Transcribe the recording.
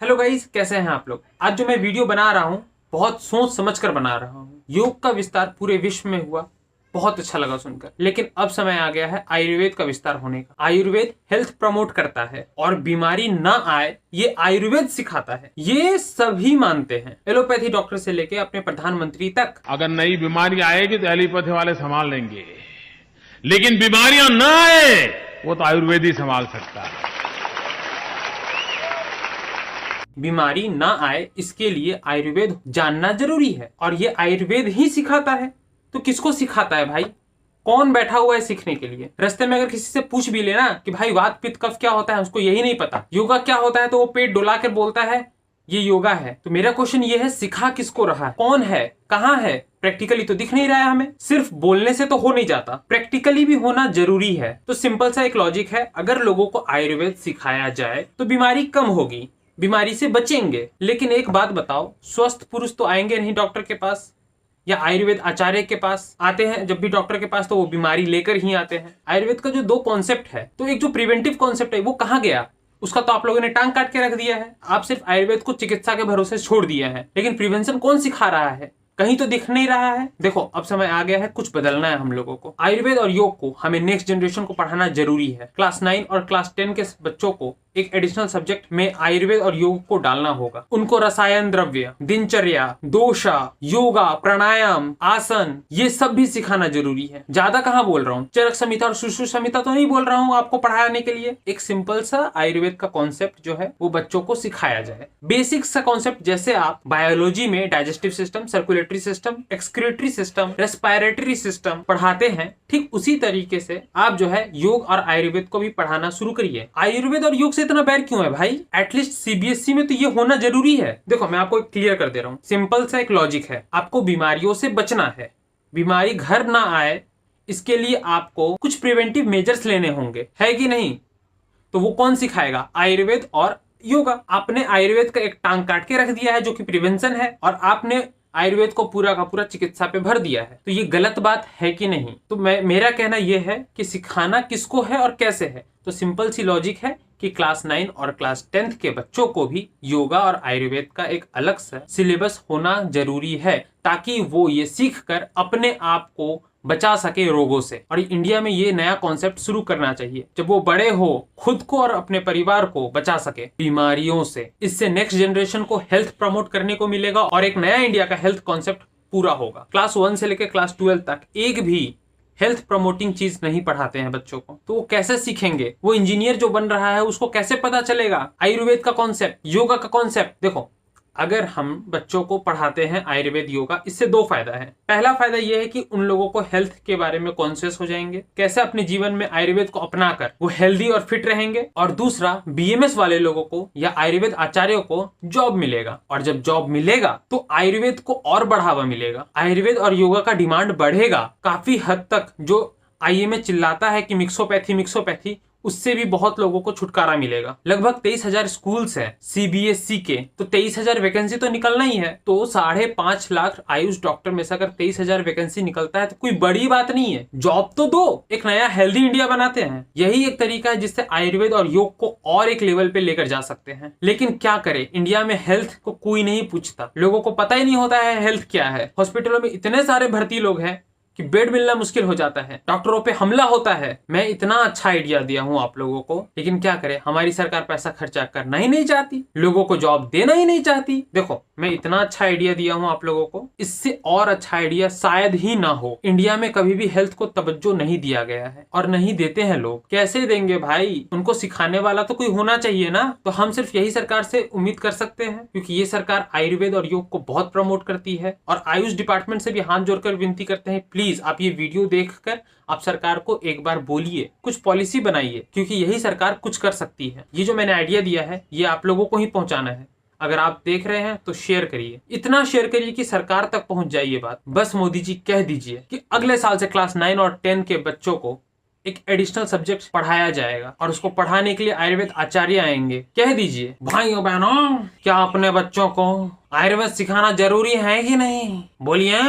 Hello guys, कैसे हैं आप लोग। आज जो मैं वीडियो बना रहा हूँ बहुत सोच समझ कर बना रहा हूँ। योग का विस्तार पूरे विश्व में हुआ, बहुत अच्छा लगा सुनकर। लेकिन अब समय आ गया है आयुर्वेद का विस्तार होने का। आयुर्वेद हेल्थ प्रमोट करता है और बीमारी ना आए ये आयुर्वेद सिखाता है, ये सभी मानते हैं। एलोपैथी डॉक्टर से लेके अपने प्रधानमंत्री तक। अगर नई बीमारी आएगी तो एलोपैथी वाले संभाल लेंगे, लेकिन बीमारियां न आए वो तो आयुर्वेद ही संभाल सकता है। बीमारी ना आए इसके लिए आयुर्वेद जानना जरूरी है और ये आयुर्वेद ही सिखाता है। तो किसको सिखाता है भाई? कौन बैठा हुआ है सीखने के लिए? रास्ते में अगर किसी से पूछ भी लेना कि भाई वात पित्त कफ क्या होता है, उसको यही नहीं पता। योगा क्या होता है तो वो पेट डुला कर बोलता है ये योगा है। तो मेरा क्वेश्चन ये है, सिखा किसको रहा है? कौन है? कहां है? प्रैक्टिकली तो दिख नहीं रहा है हमें। सिर्फ बोलने से तो हो नहीं जाता, प्रैक्टिकली भी होना जरूरी है। तो सिंपल सा एक लॉजिक है, अगर लोगों को आयुर्वेद सिखाया जाए तो बीमारी कम होगी, बीमारी से बचेंगे। लेकिन एक बात बताओ, स्वस्थ पुरुष तो आएंगे नहीं डॉक्टर के पास, या आयुर्वेद आचार्य के पास आते हैं जब भी डॉक्टर के पास तो वो बीमारी लेकर ही आते हैं। आयुर्वेद का जो दो कॉन्सेप्ट है, तो एक जो प्रिवेंटिव कॉन्सेप्ट है वो कहाँ गया? उसका तो आप लोगों ने टांग काट के रख दिया है। आप सिर्फ आयुर्वेद को चिकित्सा के भरोसे छोड़ दिया है, लेकिन प्रिवेंशन कौन सिखा रहा है? कहीं तो दिख नहीं रहा है। देखो, अब समय आ गया है, कुछ बदलना है हम लोगों को। आयुर्वेद और योग को हमें नेक्स्ट जनरेशन को पढ़ाना जरूरी है। क्लास 9 और क्लास 10 के बच्चों को एक एडिशनल सब्जेक्ट में आयुर्वेद और योग को डालना होगा। उनको रसायन द्रव्य, दिनचर्या, दोषा, योगा, प्राणायाम, आसन, ये सब भी सिखाना जरूरी है। ज्यादा कहाँ बोल रहा हूँ, चरक संहिता और सुश्रुत संहिता तो नहीं बोल रहा हूँ आपको पढ़ाने के लिए। एक सिंपल सा आयुर्वेद का कॉन्सेप्ट जो है वो बच्चों को सिखाया जाए। बेसिक सा कॉन्सेप्ट, जैसे आप बायोलॉजी में digestive system, circulatory system, excretory system, respiratory system पढ़ाते हैं, ठीक उसी तरीके से आप जो है योग और आयुर्वेद को भी पढ़ाना शुरू करिए। आयुर्वेद और योग से इतना बैर क्यों है भाई? एटलीस्ट सीबीएसई में तो ये होना जरूरी है। देखो, मैं आपको क्लियर कर दे रहा हूँ, सिंपल सा एक लॉजिक है। आपको बीमारियों से बचना है, बीमारी घर ना आए इसके लिए आपको कुछ प्रिवेंटिव मेजर्स लेने होंगे, है कि नहीं? तो वो कौन सिखाएगा? आयुर्वेद और योगा। आपने आयुर्वेद का एक टांग काट के रख दिया है जो कि प्रिवेंशन है, और आपने आयुर्वेद को पूरा का पूरा चिकित्सा पे भर दिया है। तो ये गलत बात है कि नहीं? तो मेरा कहना यह है कि सिखाना किसको है और कैसे है। तो सिंपल सी लॉजिक है कि क्लास 9 और क्लास 10 के बच्चों को भी योगा और आयुर्वेद का एक अलग सा सिलेबस होना जरूरी है, ताकि वो ये सीख कर अपने आप को बचा सके रोगों से। और इंडिया में ये नया कॉन्सेप्ट शुरू करना चाहिए, जब वो बड़े हो खुद को और अपने परिवार को बचा सके बीमारियों से। इससे नेक्स्ट जनरेशन को हेल्थ प्रमोट करने को मिलेगा और एक नया इंडिया का हेल्थ कॉन्सेप्ट पूरा होगा। क्लास 1 से लेकर क्लास 12 तक एक भी हेल्थ प्रमोटिंग चीज नहीं पढ़ाते हैं बच्चों को, तो वो कैसे सीखेंगे? वो इंजीनियर जो बन रहा है उसको कैसे पता चलेगा आयुर्वेद का कॉन्सेप्ट, योगा का कॉन्सेप्ट? देखो, अगर हम बच्चों को पढ़ाते हैं आयुर्वेद योगा, इससे दो फायदा है। पहला फायदा यह है कि उन लोगों को हेल्थ के बारे में कॉन्शियस हो जाएंगे, कैसे अपने जीवन में आयुर्वेद को अपनाकर वो हेल्दी और फिट रहेंगे। और दूसरा, बीएमएस वाले लोगों को या आयुर्वेद आचार्यों को जॉब मिलेगा, और जब जॉब मिलेगा तो आयुर्वेद को और बढ़ावा मिलेगा, आयुर्वेद और योगा का डिमांड बढ़ेगा काफी हद तक। जो आईएमए चिल्लाता है कि मिक्सोपैथी मिक्सोपैथी, उससे भी बहुत लोगों को छुटकारा मिलेगा। लगभग 23,000 स्कूल्स हैं सीबीएसई के, तो 23,000 वैकेंसी तो निकलना ही है। तो 5.5 लाख आयुष डॉक्टर में से अगर 23,000 वैकेंसी निकलता है तो कोई बड़ी बात नहीं है। जॉब तो दो, एक नया हेल्दी इंडिया बनाते हैं। यही एक तरीका है जिससे आयुर्वेद और योग को और एक लेवल पे लेकर जा सकते हैं। लेकिन क्या करें, इंडिया में हेल्थ को कोई नहीं पूछता, लोगों को पता ही नहीं होता है हेल्थ क्या है। हॉस्पिटलों में इतने सारे भर्ती लोग हैं कि बेड मिलना मुश्किल हो जाता है, डॉक्टरों पे हमला होता है। मैं इतना अच्छा आइडिया दिया हूं आप लोगों को, लेकिन क्या करें, हमारी सरकार पैसा खर्चा करना ही नहीं चाहती, लोगों को जॉब देना ही नहीं चाहती। देखो, मैं इतना अच्छा आइडिया दिया हूं आप लोगों को, इससे और अच्छा आइडिया शायद ही ना हो। इंडिया में कभी भी हेल्थ को तवज्जो नहीं दिया गया है और नहीं देते हैं लोग। कैसे देंगे भाई? उनको सिखाने वाला तो कोई होना चाहिए ना। तो हम सिर्फ यही सरकार से उम्मीद कर सकते हैं, क्योंकि ये सरकार आयुर्वेद और योग को बहुत प्रमोट करती है। और आयुष डिपार्टमेंट से भी हाथ जोड़कर विनती करते हैं, प्लीज आप ये वीडियो देखकर आप सरकार को एक बार बोलिए, कुछ पॉलिसी बनाइए, क्योंकि यही सरकार कुछ कर सकती है। ये जो मैंने आइडिया दिया है ये आप लोगों को ही पहुंचाना है। अगर आप देख रहे हैं तो शेयर करिए, इतना शेयर करिए कि सरकार तक पहुंच जाए ये बात। बस मोदी जी कह दीजिए कि अगले साल से क्लास 9 और 10 के बच्चों को एक एडिशनल सब्जेक्ट पढ़ाया जाएगा और उसको पढ़ाने के लिए आयुर्वेद आचार्य आएंगे। कह दीजिए, भाइयों बहनों, क्या अपने बच्चों को आयुर्वेद सिखाना जरूरी है कि नहीं? बोलिए।